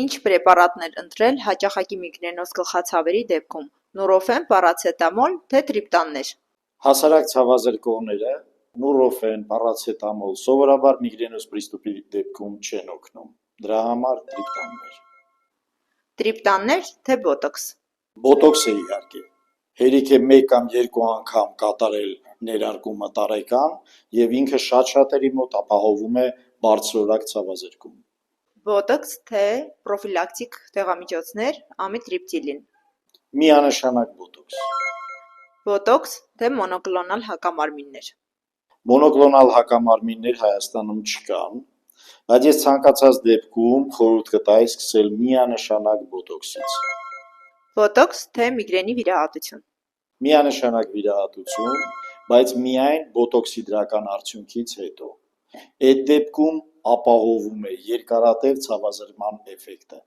Ինչ պրեպարատներ ընտրել հաճախակի միգրենոզ գլխացավերի դեպքում՝ նուրոֆեն, պարացետամոլ, թե տրիպտաններ։ Հասարակ ցավազրկողները նուրոֆեն, պարացետամոլ սովորաբար միգրենոզ պրիստուպի դեպքում չեն օգնում, դրա համար տրիպտաններ։ Տրիպտաններ, թե բոտոքս։ Բոտոքսը իհարկե։ Հերիք է 1 կամ 2 անգամ կատարել ներարկումը տարեկան և ինքը շատ-շատերի մոտ ապահովում է բարձրորակ ցավազրկում։ Բոտոքս, թե պրոֆիլակտիկ դեղամիջոցներ, ամիտրիպտիլին։ Միանշանակ բոտոքս։ Բոտոքս, թե մոնոկլոնալ հակամարմիններ։ Մոնոկլոնալ հակամարմիններ Հայաստանում չկան, բայց ես ցանկացած դեպքում խորհուրդ կտայի սկսել միանշանակ բոտոքսից։ Բոտոքս, թե միգրենի վիրահատություն։ Միանշանակ վիրահատություն, բայց միայն բոտոքսի դրական արդյունքից հետո։ Այդ դեպքում ապահովում է երկարատև ցավազրկման էֆեկտը։